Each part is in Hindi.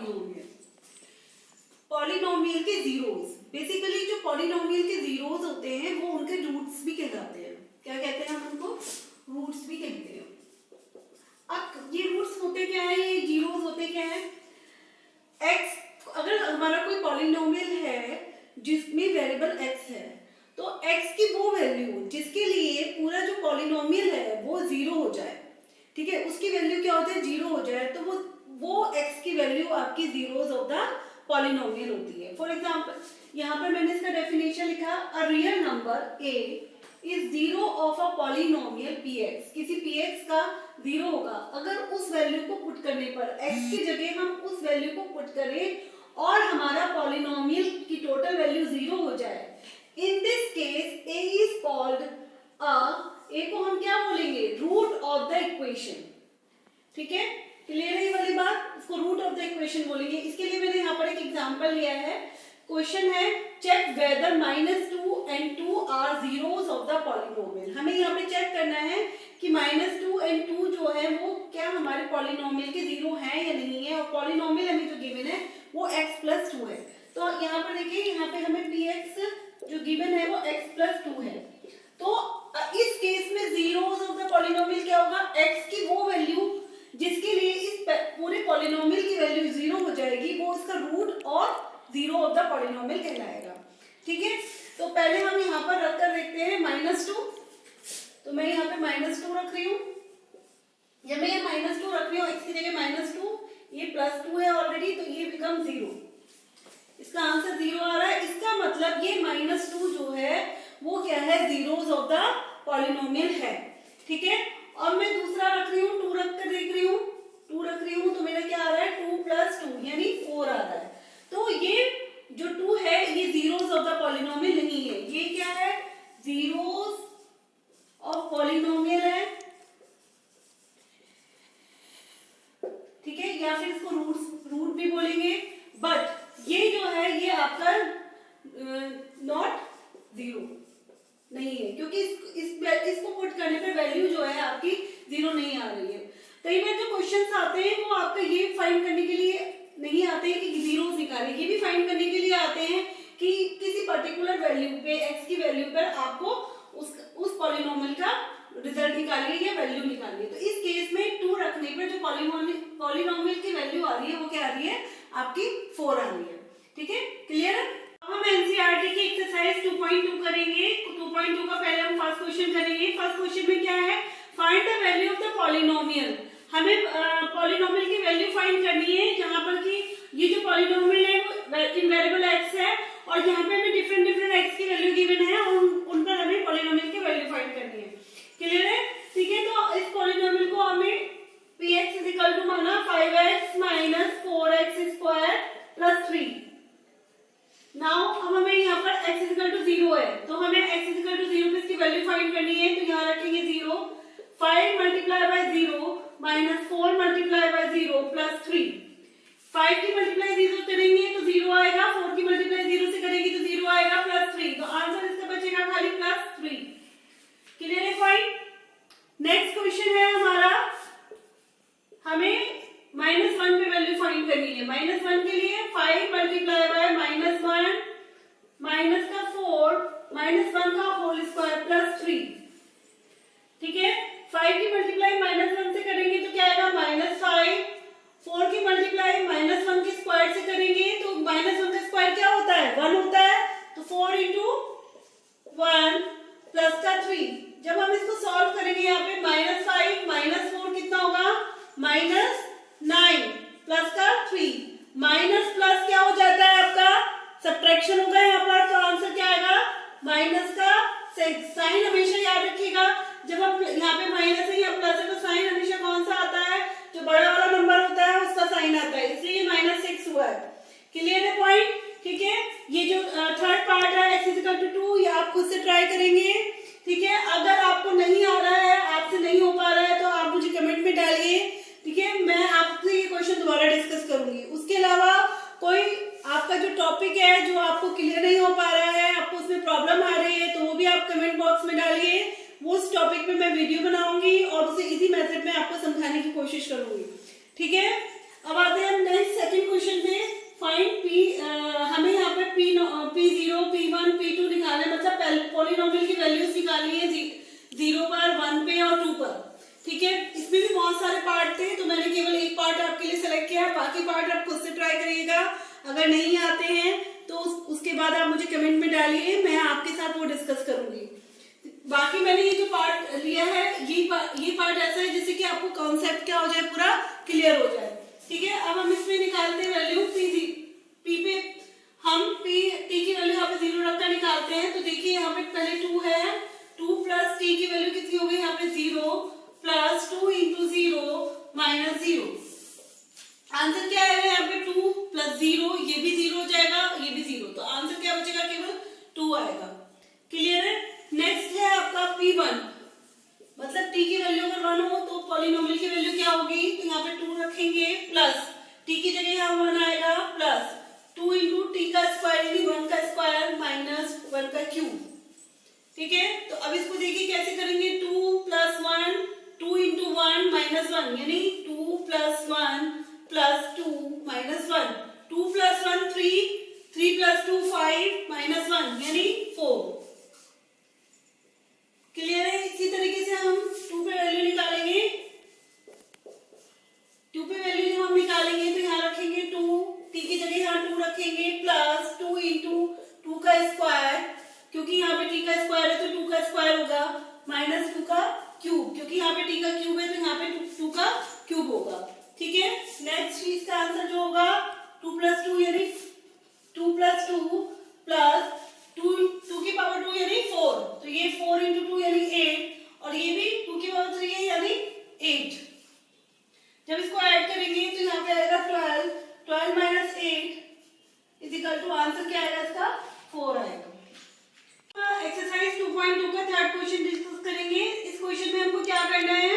पॉलिनोमियल, पॉलिनोमियल के जीरोस, बेसिकली जो पॉलिनोमियल के जीरोस होते हैं वो उनके रूट्स भी कहलाते हैं। क्या कहते हैं हम उनको? रूट्स भी कहते हैं। अब ये रूट्स होते क्या है, ये जीरोस होते क्या है? एक्स, अगर हमारा कोई पॉलिनोमियल है जिसमें वेरिएबल एक्स है, तो एक्स की वो वैल्यू जिसके लिए पूरा जो पॉलिनोमियल है वो जीरो हो जाए, ठीक है, उसकी वैल्यू क्या होती है? जीरो हो जाए, तो वो एक्स की वैल्यू आपकी जीरोस ऑफ द पॉलिनोमियल होती है। फॉर एग्जांपल यहाँ पर मैंने इसका डेफिनेशन लिखा, a real number A is zero of a polynomial P x. किसी पी एक्स का जीरो होगा अगर उस वैल्यू को पुट करने पर, एक्स की जगह हम उस वैल्यू को पुट करें और हमारा पॉलिनोमियल की टोटल वैल्यू जीरो हो जाए। In this case A is called A को हम क्या बोलेंगे? Root of the equation. ठीक है, क्लियर है ये वाली बात? इसको रूट ऑफ द इक्वेशन बोलेंगे। इसके लिए मैंने यहाँ पर एक एग्जांपल लिया है। क्वेश्चन है, check whether -2 and 2 are zeros of the polynomial. हमें यहाँ पे चेक करना है कि -2 and 2 जो है वो क्या हमारे पॉलिनोमियल के जीरो हैं या नहीं है, और पॉलिनोमियल हमें जो गिवन है वो x+2 है। तो यहाँ पर देखिए, यहाँ पे हमें px जो गिवन है वो x+2 है। तो इस केस में जीरोस ऑफ द पॉलिनोमियल क्या होगा? x की वो वैल्यू जिसके लिए इस पूरे पॉलिनोमियल की वैल्यू जीरो हो जाएगी, वो इसका रूट और जीरो ऑफ द पॉलिनोमियल कहलाएगा। ठीक है, तो पहले हम यहाँ पर रख कर देखते हैं -2। तो मैं यहाँ पे -2 रख रही हूँ, या मैं ये -2 रख रही हूँ, x की जगह -2, ये +2 है ऑलरेडी, तो ये बिकम 0। इसका आंसर 0 आ रहा है। इसका मतलब ये -2 जो है वो क्या है? जीरोस ऑफ द पॉलिनोमियल है। ठीक है, अब मैं दूसरा रख रही हूँ, 2 रख कर देख रही हूँ, 2 रख रही हूँ, तो मेरा क्या आ रहा है? 2 + 2 यानी 4 आ रहा है। तो ये जो 2 है ये जीरोस ऑफ द पॉलिनोमियल नहीं है, ये क्या है? जीरोस ऑफ पॉलिनोमियल है। ठीक है, या फिर इसको रूट भी बोलेंगे, बट ये जो है ये आपका नॉट जीरो नहीं है, क्योंकि इसको पुट करने पे वैल्यू जो है आपकी जीरो नहीं आ रही है। कई बार जो क्वेश्चंस आते हैं वो आपका ये फाइंड करने के लिए नहीं आते हैं कि जीरोस निकालें, ये भी फाइंड करने के लिए आते हैं कि किसी पर्टिकुलर वैल्यू पे, एक्स की वैल्यू पर आपको उस पॉलिनोमियल का रिजल्ट निकालिए या वैल्यू निकालिए। तो इस केस में 2 रखने पर जो पॉलिनोमियल की वैल्यू आ रही है वो क्या आ रही है? आपकी 4 आ रही है। ठीक है, क्लियर है? अब हम एनसीईआरटी की एक्सरसाइज 2.2 करेंगे। 2.2 का पहले हम फर्स्ट क्वेश्चन करेंगे। फर्स्ट क्वेश्चन में क्या है? Find the value of the polynomial. हमें पॉलिनोमियल की वैल्यू फाइंड करनी है, जहां पर कि ये जो पॉलिनोमियल है वो इन वेरिएबल x है, और यहाँ पे हमें डिफरेंट x की वैल्यू गिवन है, और उन पर हमें पॉलिनोमियल की वैल्यू फाइंड करनी है। क्लियर है? ठीक है, तो इस पॉलिनोमियल को हमें px = माना 5x - 4x² + 3। नाउ अब हमें यहाँ पर x = 0 है, तो हमें x = 0 पे इसकी वैल्यू फाइंड करनी है। तो यहाँ रखेंगे 0, 5 × 0 - 4 × 0 + 3। 5 की मल्टीप्लाई 0 करेंगे तो 0 आएगा, 4 की मल्टीप्लाई 0 से करेंगे तो 0 आएगा, +3। तो आंसर इसका बचेगा खाली +3। क्लियर है पॉइंट? नेक्स्ट क्वेश्चन है हमारा, हमें -1 पे वैल्यू फाइंड करनी है। -1 के लिए 5 × -1 -4 -1 का होल स्क्वायर +3। ठीक है, 5 की मल्टीप्लाई -1 से करेंगे तो क्या आएगा? -5। 4 की मल्टीप्लाई -1 के स्क्वायर से करेंगे तो -1 का स्क्वायर क्या होता है? 1 होता है। तो 4 × 1 + 3। जब हम इसको सॉल्व करेंगे यहाँ पे -5 - 4 कितना होगा? -9 + 3। माइनस प्लस क्या हो जाता है आपका? सब्ट्रैक्शन होगा यहाँ पर। तो आंसर क्या आएगा? माइनस का साइन हमेशा याद रखिएगा, जब हम यहाँ पे माइनस है या प्लस है तो साइन हमेशा कौन सा आता है? जो बड़ा वाला नंबर होता है उसका साइन आता है, इसलिए -6 हुआ है। क्लियर है पॉइंट? ठीक है, ये जो थर्ड पार्ट है x = 2, ये आप खुद से ट्राई करेंगे। ठीक है, अगर आपको नहीं आ रहा है, आपसे नहीं हो पा रहा है, तो आप मुझे कमेंट में डालिए। ठीक है, मैं आपसे ये क्वेश्चन दोबारा डिस्कस करूंगी। उसके अलावा कोई आपका जो टॉपिक है जो आपको क्लियर नहीं हो पा रहा है, आपको उसमें प्रॉब्लम आ रही है, तो वो भी आप कमेंट बॉक्स में डालिए। वो उस टॉपिक पे मैं वीडियो बनाऊंगी और उसे इजी मेथड में आपको समझाने की कोशिश करूंगी। ठीक है, अब आते हैं हम नेक्स्ट सेकंड क्वेश्चन ट्राई करिएगा। अगर नहीं आते हैं तो उसके बाद आप मुझे कमेंट में डालिए, मैं आपके साथ वो डिस्कस करूंगी। बाकी मैंने ये जो पार्ट लिया है ये पार्ट ऐसा है जिससे कि आपको कॉन्सेप्ट क्या हो जाए, पूरा क्लियर हो जाए। ठीक है, अब हम इसमें निकालते हैं वैल्यू पी पे हम टी की वैल्यू यहाँ पे 0 रखकर निकालते हैं। तो देखिए यहाँ पे पहले 2 है, 2 प्लस टी की वैल्यू कितनी हो गई यहाँ पे 0 प्लस 2 इंटू 0 माइनस 0। आंसर क्या है यहाँ पे 2 प्लस 0, ये भी 0 हो जाएगा, ये भी 0, तो आंसर क्या बचेगा, केवल 2 आएगा। क्लियर है। नेक्स्ट है आपका P1, मतलब t की वैल्यू अगर 1 हो तो पॉलिनोमियल की वैल्यू क्या होगी, तो यहाँ पे 2 रखेंगे प्लस t की जगह यहाँ 1 आएगा प्लस 2 इंटू टी का स्क्वायर यानी 1 का स्क्वायर माइनस 1 का क्यूब। ठीक है, तो अब इसको देखिए कैसे करेंगे, 2 प्लस 1, 2 इंटू 1 माइनस 1 यानी 2 plus 1 plus 2 minus 1, 2 plus 1 3, 3 plus 2 5 minus 1 यानी 4। क्लियर है। इसी तरीके से हम 2 पे वैल्यू निकालेंगे, 2 पे वैल्यू जब हम निकालेंगे तो यहाँ रखेंगे 2, t की जगह यहाँ 2 रखेंगे प्लस 2 इंटू 2 का स्क्वायर, क्योंकि यहाँ पे t का स्क्वायर है तो 2 का स्क्वायर होगा, माइनस 2 का क्यूब, क्योंकि यहाँ पे t का क्यूब है तो यहाँ पे 2 का क्यूब होगा। ठीक है, नेक्स्ट चीज का आंसर जो होगा 2 प्लस 2 यानी 2 प्लस 2 प्लस 2 की पावर 2 यानी 4, तो ये 4 इंटू 2 यानी 8 और ये भी 2 की पावर 3 है यानी 8। जब इसको ऐड करेंगे तो यहाँ पे आएगा 12 minus 8 is equal to answer क्या आएगा इसका 4 आएगा। एक्सरसाइज 2.2 का थर्ड क्वेश्चन डिस्कस करेंगे। इस क्वेश्चन में हमको क्या करना है,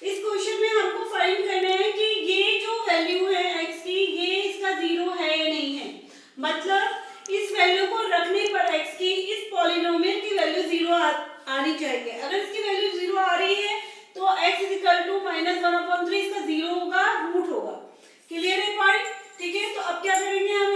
इस क्वेश्चन में हमको फाइंड करना है कि ये जो वैल्यू है x की ये इसका 0 है या नहीं है, मतलब इस वैल्यू को रखने पर x की इस पॉलिनोमियल की वैल्यू 0 आनी चाहिए। अगर इसकी वैल्यू 0 आ रही है तो x इज इक्वल टू -1/3 इसका 0 होगा, रूट होगा। क्लियर है पॉइंट। ठीक है, तो अब क्या करेंगे हम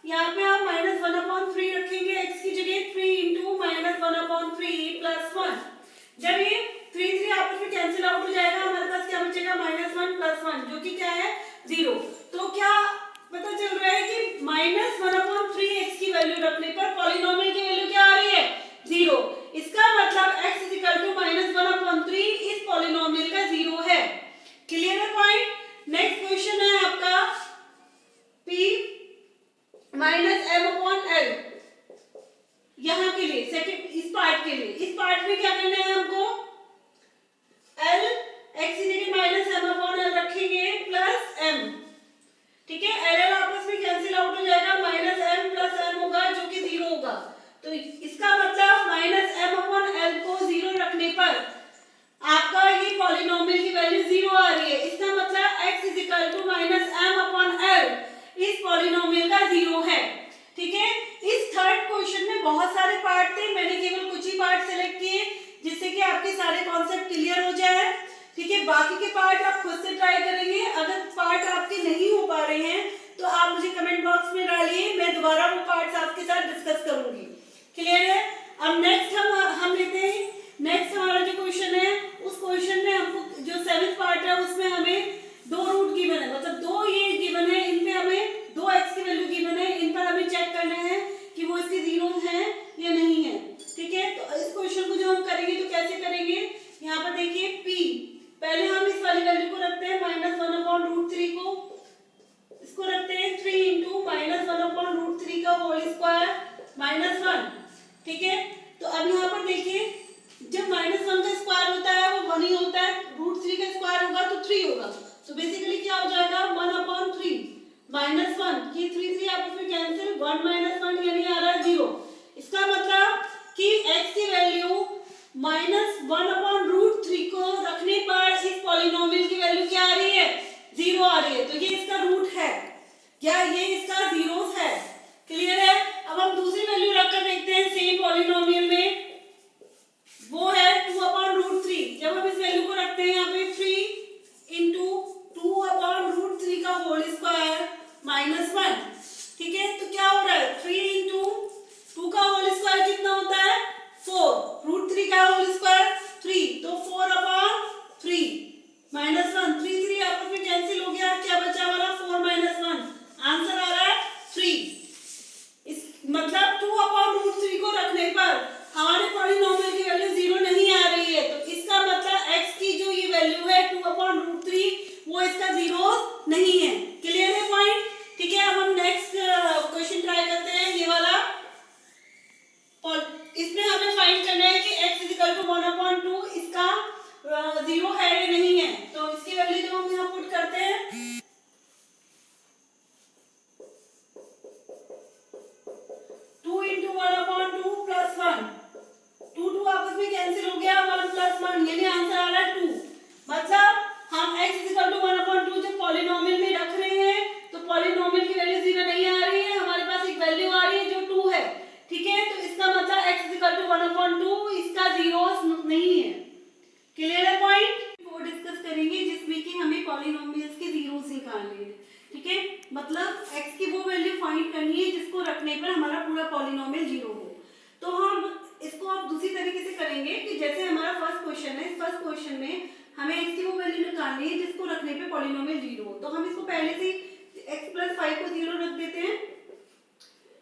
यहाँ पे हम -1/3 रखेंगे x की जगह, 3 इंटू -1/3 प्लस 1। जब ये 3 आपस में कैंसिल आउट हो जाएगा, हमारे पास क्या बचेगा -1 प्लस 1 जो कि क्या है 0। तो क्या पता चल रहा है कि -1/3 x की वैल्यू रखने पर पॉलिनोमियल की वैल्यू क्या आ रही है 0। इसका मतलब x इज इक्वल टू -1/3 इस पॉलिनोमियल का 0 है। क्लियर है पॉइंट। नेक्स्ट क्वेश्चन है आपका p माइनस m/l, यहाँ के लिए सेकंड इस पार्ट के लिए, इस पार्ट में क्या करना है हमको, l x की जगह -m/l रखेंगे प्लस m। ठीक है, l आपस में कैंसिल आउट हो जाएगा, -m प्लस m होगा जो कि 0 होगा। तो इसका मतलब -m/l को 0 रखने पर आपका ये पॉलिनोमियल की वैल्यू 0 आ रही है। इसका मतलब x is equal to -m/l इस पॉलिनोमियल का 0 है। ठीक है, इस थर्ड क्वेश्चन में बहुत सारे पार्ट थे, मैंने केवल कुछ ही पार्ट सेलेक्ट किए जिससे कि आपके सारे कॉन्सेप्ट क्लियर हो जाए। ठीक है, बाकी के पार्ट आप खुद से ट्राई करेंगे। अगर पार्ट आपके नहीं हो पा रहे हैं तो आप मुझे कमेंट बॉक्स में डालिए, मैं दोबारा वो पार्ट्स आपके साथ डिस्कस करूंगी। क्लियर है। अब नेक्स्ट हम लेते हैं, नेक्स्ट हमारा जो क्वेश्चन है उस क्वेश्चन में हमको जो 7th पार्ट है उसमें हमें 2 रूट गिवन है, मतलब 2 ये गिवन है, इन पे हमें 2x की वैल्यू गिवन है, इन पर हमें चेक करना है कि वो इसके जीरोस हैं या नहीं है। ठीक है, तो इस क्वेश्चन को जो हम करेंगे तो कैसे करेंगे, यहाँ पर देखिए p, पहले हम इस वाली वैल्यू को रखते हैं -1/√3 को, इसको रखते हैं 3 इंटू -1/√3 का होल स्क्वायर -1। ठीक है, तो अब यहाँ पर देखिए जब -1 का स्क्वायर होता है वो 1 ही होता है, √3 का स्क्वायर होगा तो 3 होगा, तो बेसिकली क्या हो जाएगा 1/3 -1, ये 3 आपस में कैंसिल, 1 - 1 यानी आ रहा है 0। इसका मतलब कि x की वैल्यू -1/√3 को रखने पर इस पॉलिनोमियल की वैल्यू क्या आ रही है 0 आ रही है, तो ये इसका रूट है, क्या ये इसका जीरोस है। क्लियर है। अब हम दूसरी वैल्यू रखकर देखते हैं सेम पॉलिनोमियल में, वो है 2/√3। जब हम इस वैल्यू को रखते हैं यहाँ पे 3 इंटू 2/√3 का होल स्क्वायर -1। ठीक है, तो क्या हो रहा है 3 इंटू 2 का होल स्क्वायर कितना होता है 4, √3 का होल स्क्वायर 3, तो 4/3 -1, 3 आपस में कैंसिल हो गया, क्या बचा हमारा 4 - 1, टू 1/2 जब पॉलिनोमियल में रख रहे हैं तो पॉलिनोमियल की वैल्यू 0 नहीं आ रही है, हमारे पास एक वैल्यू आ रही है जो 2 है, ठीक है। तो इसका मतलब x इक्वल टू 1/2 इसका जीरोस नहीं है। क्लियर है पॉइंट? वो डिस्कस करेंगे जिसमें कि हमें पॉलिनोमियल्स के जीरोस निकालने हैं, ठीक है। मतलब x की वो वैल्यू फाइंड करनी है जिसको रखने पर हमारा पूरा पॉलिनोमियल जीरो हो। तो हम इसको आप दूसरी तरीके से करेंगे कि जैसे हमारा फर्स्ट क्वेश्चन है, इस फर्स्ट क्वेश्चन में हमें x की वो वैल्यू निकालनी है जिसको रखने पे पॉलिनोमियल जीरो हो। तो हम इसको पहले से x + 5 को 0 रख देते हैं,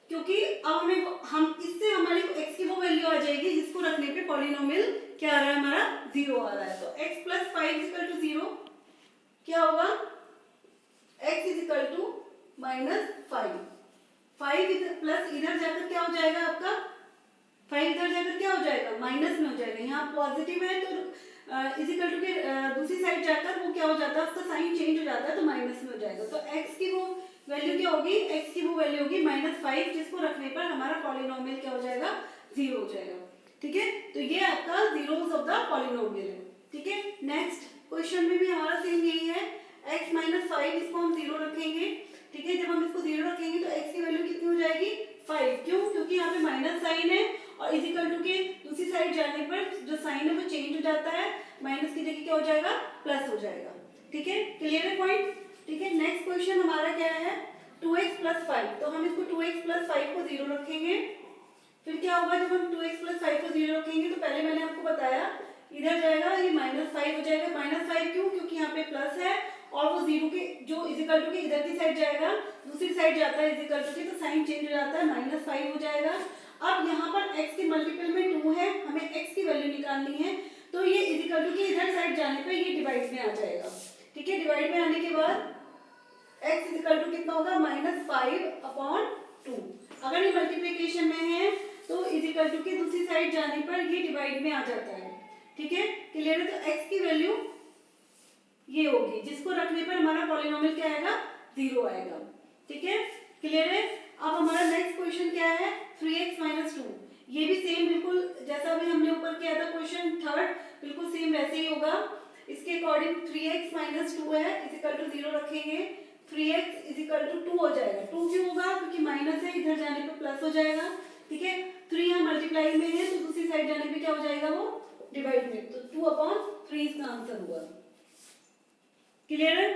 क्योंकि अब हम इससे हमारी x की वो वैल्यू आ जाएगी जिसको रखने पे पॉलिनोमियल क्या आ रहा है, हमारा 0 आ रहा है। तो x + 5 = 0 क्या होगा, x = -5। 5 प्लस इधर जाकर क्या हो जाएगा आपका, 5 इधर जाकर क्या हो जाएगा, माइनस में हो जाएगा। यहाँ पॉजिटिव है तो इजिकल टू के दूसरी साइड जाकर वो क्या हो जाता है, उसका साइन चेंज हो जाता है तो माइनस में हो जाएगा। तो x की वो वैल्यू क्या होगी, x की वो वैल्यू होगी -5 जिसको रखने पर हमारा पॉलिनोमियल क्या हो जाएगा, 0 हो जाएगा, ठीक है। तो ये आपका जीरोस ऑफ द पॉलिनोमियल है, ठीक है। नेक्स्ट क्वेश्चन में भी हमारा सेम यही है, x - 5 इसको हम 0 रखेंगे, ठीक है। जब हम इसको 0 रखेंगे तो x की वैल्यू कितनी हो जाएगी, 5। क्यों, क्योंकि यहाँ पे माइनस साइन है और इजिकल टू के दूसरी साइड जाने पर जो साइन है वो चेंज हो जाता है, माइनस की जगह क्या हो जाएगा, प्लस हो जाएगा, ठीक है। क्लियर है पॉइंट, ठीक है। नेक्स्ट क्वेश्चन हमारा क्या है, 2x + 5। तो हम इसको 2x + 5 को 0 रखेंगे। फिर क्या होगा, जब हम 2x + 5 को 0 रखेंगे तो पहले मैंने आपको बताया इधर जाएगा ये -5 हो जाएगा। -5 क्यों, क्योंकि यहाँ पे प्लस है और वो 0 के जो इजिकल टू के इधर की साइड जाएगा, दूसरी साइड जाता है इजिकल टू के, तो साइन चेंज हो जाता है, -5 हो जाएगा। अब यहाँ पर x के मल्टीपल में 2 है, हमें x की वैल्यू निकालनी है, तो ये इजिकल टू के इधर साइड जाने पर ये डिवाइड में आ जाएगा, ठीक है। डिवाइड में आने के बाद x इजिकल टू कितना होगा, -5/2। अगर ये मल्टीप्लिकेशन में है तो इजिकल टू के दूसरी साइड जाने पर ये डिवाइड में आ जाता है, ठीक है। क्लियर है? तो x की वैल्यू ये होगी जिसको रखने पर हमारा पॉलिनोमियल क्या आएगा, 0 आएगा, ठीक है। क्लियर है? अब हमारा नेक्स्ट क्वेश्चन क्या है, 3x - 2। ये भी सेम बिल्कुल जैसा भी हमने ऊपर किया था क्वेश्चन थर्ड, बिल्कुल सेम वैसे ही होगा। इसके अकॉर्डिंग 3x - 2 है, इजिकल टू 0 रखेंगे, 3x = 2 हो जाएगा। 2 क्यों होगा, क्योंकि माइनस है, इधर जाने पर प्लस हो जाएगा, ठीक है। 3 यहाँ मल्टीप्लाई में है तो दूसरी साइड जाने पे क्या हो जाएगा, वो डिवाइड में, तो 2/3 इसका आंसर हुआ। क्लियर है?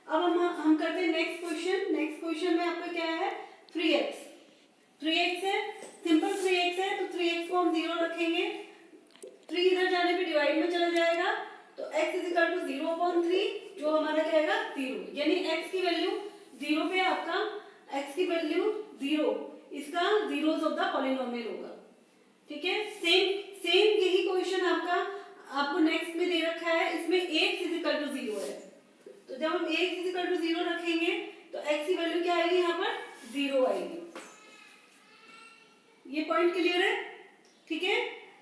अब हम करते हैं नेक्स्ट क्वेश्चन। नेक्स्ट क्वेश्चन में आपका क्या है, 3x है, सिंपल 3x है तो 3x को हम 0 रखेंगे, 3 इधर जाने पे डिवाइड में चला जाएगा तो x = 0/3 जो हमारा क्या आएगा, 0। यानी x की वैल्यू 0 पे आपका x की वैल्यू 0, इसका जीरोस ऑफ द पॉलिनोमियल होगा, ठीक है। सेम यही क्वेश्चन आपको नेक्स्ट में दे रखा है, इसमें x = 0 है। तो जब हम x = 0 रखेंगे तो x की वैल्यू क्या आएगी, यहाँ पर 0 आएगी। ये पॉइंट क्लियर है, ठीक है।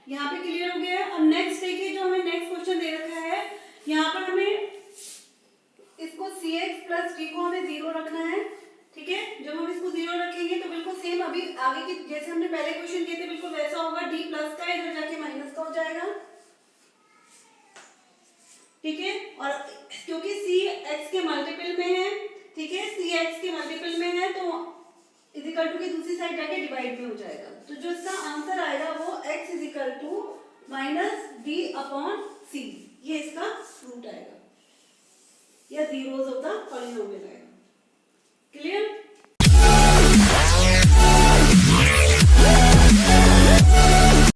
यहाँ पे क्लियर हो गया है। अब नेक्स्ट देखिए, जो हमें नेक्स्ट क्वेश्चन दे रखा है, यहाँ पर हमें इसको cx + d को हमें 0 रखना है, ठीक है। जब हम इसको 0 रखेंगे तो बिल्कुल सेम अभी आगे की जैसे हमने पहले क्वेश्चन किए थे बिल्कुल वैसा होगा, d प्लस का इधर जाके माइनस का हो जाएगा, ठीक है। और क्योंकि c x के मल्टीपल में है, ठीक है, c x के मल्टीपल में है तो इजिकल टू की दूसरी साइड जाके डिवाइड में हो जाएगा। तो जो इसका आंसर आएगा वो x = -d/c, ये इसका रूट आएगा या जीरोस ऑफ द पॉलिनोमियल आएगा।